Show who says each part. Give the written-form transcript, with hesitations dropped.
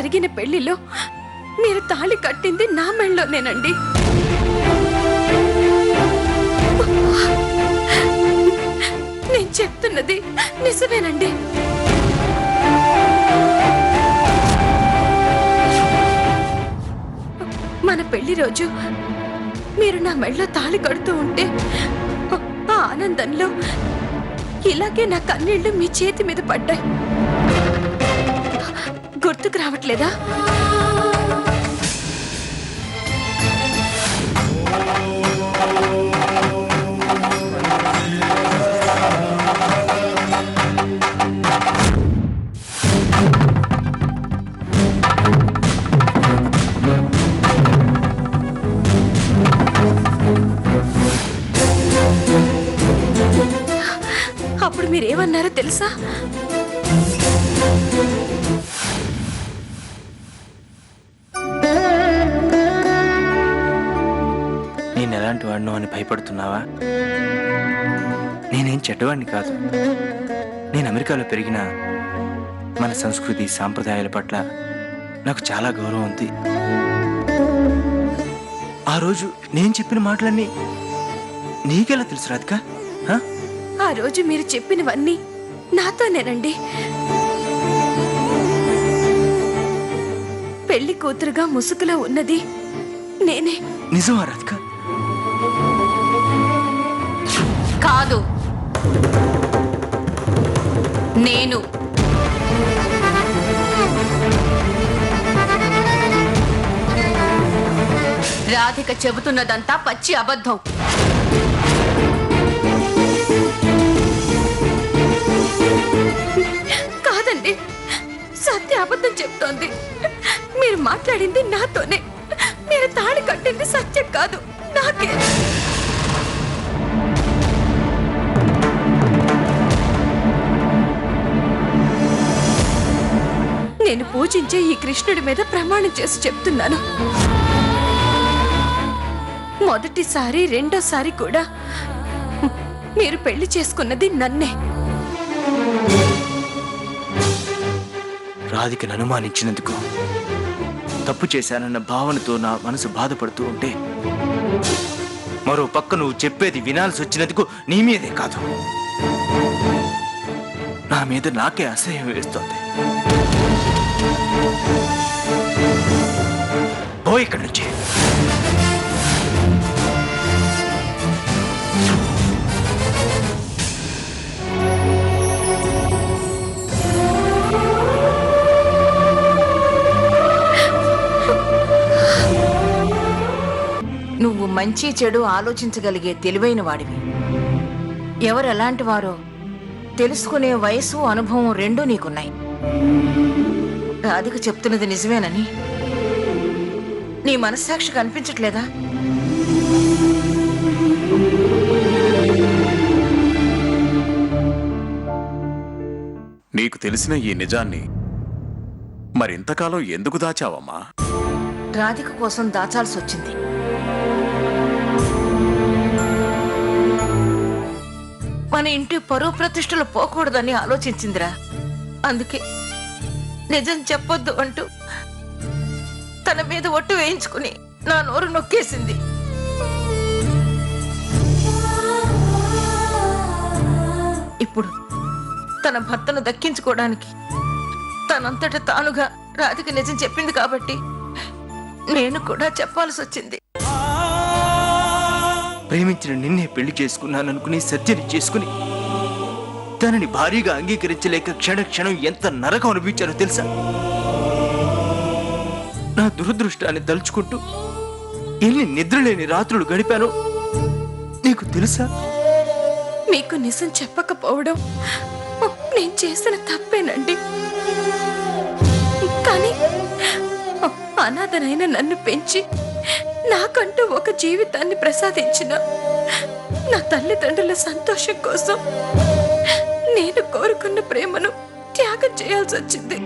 Speaker 1: జరిగిన పెళ్లిలో మీరు తాళి కట్టింది నా మెళ్ళలోనేనండి. నేను చెప్తున్నది నిజమేనండి. మన పెళ్లి రోజు మీరు నా మెళ్ళలో తాళి కడుతూ ఉంటే ఆ ఆనందంలో ఇలాగే నా కన్నీళ్లు మీ చేతి మీద పడ్డాయి. గుర్తుకు రావట్లేదా? అప్పుడు మీరేమన్నారో తెలుసా?
Speaker 2: నేను ఎలాంటి వాడినో అని భయపడుతున్నావా? నేనేం చెడ్డవాడిని కాదు. నేను అమెరికాలో పెరిగిన మన సంస్కృతి సాంప్రదాయాల పట్ల నాకు చాలా గౌరవం ఉంది. ఆ రోజు నేను చెప్పిన మాటలన్నీ నీకెలా తెలుసు రాధిక?
Speaker 1: ఆ రోజు మీరు చెప్పినవన్నీ నాతోనేనండి. పెళ్లి కూతురుగా ముసుగులో ఉన్నది నేనే.
Speaker 2: నిజమా రాధిక?
Speaker 1: కాదు, నేను. రాధిక చెబుతున్నదంతా పచ్చి అబద్ధం. కాదండి, సత్య అబద్ధం చెప్తోంది. మీరు మాట్లాడింది నాతోనే. మీరు తాళి కట్టింది సత్యం కాదు, నాకే. నేను పూజించే ఈ కృష్ణుడి మీద ప్రమాణం చేసి చెప్తున్నాను. మొదటిసారి రెండోసారి కూడా మీరు పెళ్లి చేసుకున్నది నన్నే.
Speaker 2: రాధికను అనుమానించినందుకు, తప్పు చేశానన్న భావనతో నా మనసు బాధపడుతూ ఉంటే, మరో పక్క నువ్వు చెప్పేది వినాల్సి వచ్చినందుకు నీ మీదే కాదు, నా మీద నాకే అసహ్యం వేస్తోంది. పో ఇక్కడి నుంచి.
Speaker 3: నువ్వు మంచి చెడు ఆలోచించగలిగే తెలివైన వాడివి. ఎవరు ఎలాంటి వారో తెలుసుకునే వయసు, అనుభవం రెండూ నీకున్నాయి. రాధిక చెప్తున్నది నిజమేనని నీ మనస్సాక్షికి అనిపించట్లేదా?
Speaker 4: నీకు తెలిసిన ఈ నిజాన్ని మరింతకాలం ఎందుకు దాచావమ్మా?
Speaker 3: రాధిక కోసం దాచాల్సి వచ్చింది. మన ఇంటి పరువు ప్రతిష్టలు పోకూడదని ఆలోచించిందిరా. అందుకే నిజం చెప్పొద్దు అంటూ తన మీద ఒట్టు వేయించుకుని నా నోరు నొక్కేసింది. ఇప్పుడు తన భర్తను దక్కించుకోవడానికి తనంతట తానుగా రాధిక నిజం చెప్పింది కాబట్టి నేను కూడా చెప్పాల్సి వచ్చింది.
Speaker 2: ప్రేమించిన నిన్నే పెళ్లి చేసుకున్నాననుకుని సత్యని చేసుకుని తనని భారీగా అంగీకరించలేక క్షణక్షణం ఎంత నరకం అనిపించానో తెలుసా? నా దురదృష్టాన్ని తలుచుకుంటూ ఎన్ని నిద్రలేని రాత్రులు గడిపానో నీకు తెలుసా?
Speaker 1: మీకు నిజం చెప్పకపోవడం నేను చేసిన తప్పేనండి. కానీ అనాథనైన నన్ను పెంచి నాకంటూ ఒక జీవితాన్ని ప్రసాదించిన నా తల్లిదండ్రుల సంతోషం కోసం నేను కోరుకున్న ప్రేమను త్యాగం చేయాల్సి వచ్చింది.